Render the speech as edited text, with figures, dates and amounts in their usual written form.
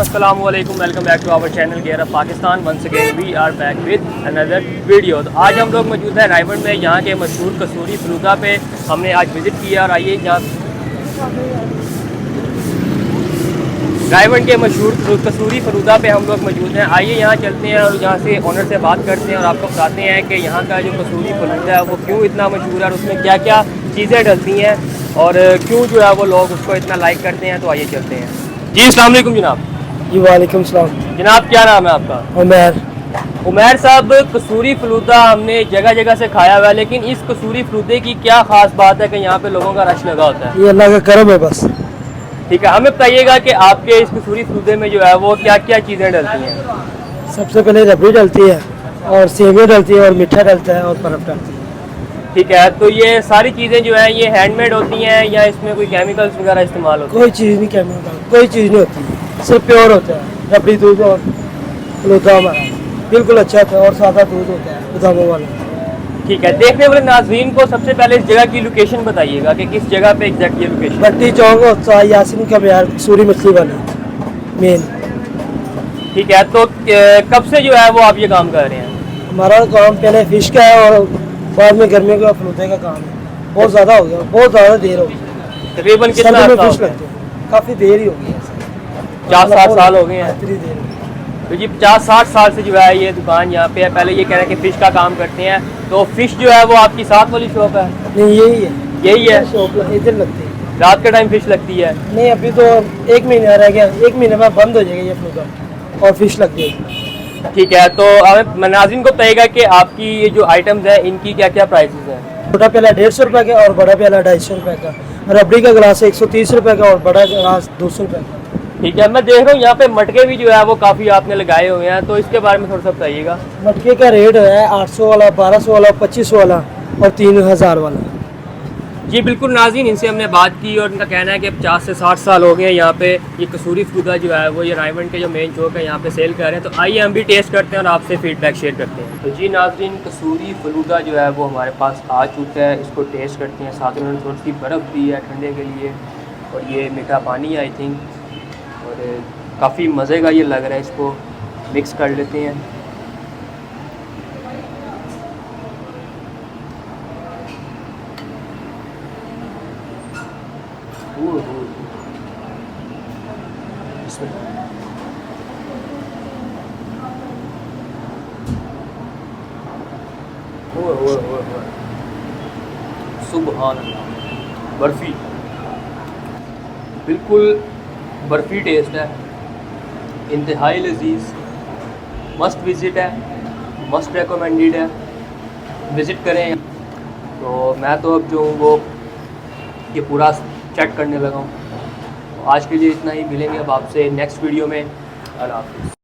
अस्सलाम वालेकुम, welcome back to our channel gear of Pakistan. Once again we are back with another video. तो आज हम लोग मौजूद हैं रायवन में, यहाँ के मशहूर कसूरी फलूदा पे हमने आज विज़िट किया। और आइए यहाँ रायवन के मशहूर कसूरी फलूदा पे हम लोग मौजूद हैं। आइए यहाँ चलते हैं और यहाँ से ऑनर से बात करते हैं और आपको बताते हैं कि यहाँ का जो कसूरी फलूदा है वो क्यों इतना मशहूर है और उसमें क्या क्या चीज़ें डलती हैं और क्यों जो है वो लोग उसको इतना लाइक करते हैं। तो आइए चलते हैं। जी अस्सलाम वालेकुम जनाब। जी वालेकुम सलाम। जनाब क्या नाम है आपका? उमैर। उमैर साहब, कसूरी फलूदा हमने जगह जगह से खाया हुआ है, लेकिन इस कसूरी फलूदे की क्या खास बात है कि यहाँ पे लोगों का रश लगा होता है? ये अल्लाह का करम है बस। ठीक है, हमें बताइएगा कि आपके इस कसूरी फलूदे में जो है वो क्या क्या चीज़ें डलती हैं? सबसे पहले रबड़ी डलती है और सेवियाँ डलती है और मीठा डलता है और बर्फ डलती है। ठीक है, तो ये सारी चीज़ें जो है ये हैंडमेड होती हैं या इसमें कोई केमिकल्स वगैरह इस्तेमाल होते हैं? कोई चीज़ नहीं केमिकल, कोई चीज़ नहीं होती, सिर्फ प्योर होता है। रबड़ी दूध और फलूदा हमारा बिल्कुल अच्छा होता है और सादा दूध होता है बादामों वाला। ठीक है, देखने वाले नाज़रीन को सबसे पहले इस जगह की लोकेशन बताइएगा कि किस जगह पे एग्जैक्ट ये लोकेशन? भट्टी चौक और यासिन का बाजार सूरी मछली वाला मेन। ठीक है, तो कब से जो है वो आप ये काम कर रहे हैं? हमारा काम पहले फिश का है और बाद में गर्मियों का फलूदे का काम है। बहुत ज़्यादा हो गया, बहुत ज़्यादा देर हो गई। तकरीबन कितना सर्दी में अर्सा फिश हो गया? लगती है, काफ़ी देर ही हो गई है। 50-60 साल हो गए हैं। इतनी देर हो गई। तो जी 50-60 साल से जो है ये दुकान यहाँ पे है। पहले ये कह रहे हैं कि फ़िश का काम करते हैं, तो फ़िश जो है वो आपकी साथ वाली शॉप है? नहीं यही है, यही है। शॉप इधर लगती है। रात के टाइम फ़िश लगती है? नहीं अभी तो 1 महीना रह गया, 1 महीने में बंद हो जाएगा ये फलूदा और फिश लग जाएगी। ठीक है, तो हमें नाज़रीन को बताइएगा कि आपकी ये जो आइटम्स हैं इनकी क्या क्या प्राइसेस हैं? छोटा प्याला 150 रुपये का और बड़ा प्याला 250 रुपये का। रबड़ी का गिलास 130 रुपये का और बड़ा गिलास 200 रुपये का। ठीक है, मैं देख रहा हूँ यहाँ पे मटके भी जो है वो काफ़ी आपने लगाए हुए हैं, तो इसके बारे में थोड़ा सा बताइएगा। मटके का रेट है 800 वाला, 1200 वाला, 2500 वाला और 3000 वाला। जी बिल्कुल नाज़रीन, इनसे हमने बात की और इनका कहना है कि 50 से 60 साल हो गए हैं यहाँ पे ये कसूरी फलूदा जो है वो ये रायवन के जो मेन चौक है यहाँ पे सेल कर रहे हैं। तो आइए हम भी टेस्ट करते हैं और आपसे फीडबैक शेयर करते हैं। तो जी नाज़रीन, कसूरी फलूदा जो है वो हमारे पास आ चुका है, इसको टेस्ट करते हैं। साथ में उन्होंने थोड़ी सी बर्फ़ दी है ठंडे के लिए और ये मीठा पानी है आई थिंक, और काफ़ी मज़े का ये लग रहा है। इसको मिक्स कर लेते हैं। सुभान अल्लाह, बर्फ़ी, बिल्कुल बर्फ़ी टेस्ट है, इंतहाई लजीज, मस्ट विज़िट है, मस्ट रिकमेंडेड है, विज़िट करें। तो मैं तो अब जो हूँ वो ये पूरा चेक करने लगा हूँ। आज के लिए इतना ही, मिलेंगे अब आपसे नेक्स्ट वीडियो में। अल्लाह हाफ़िज़।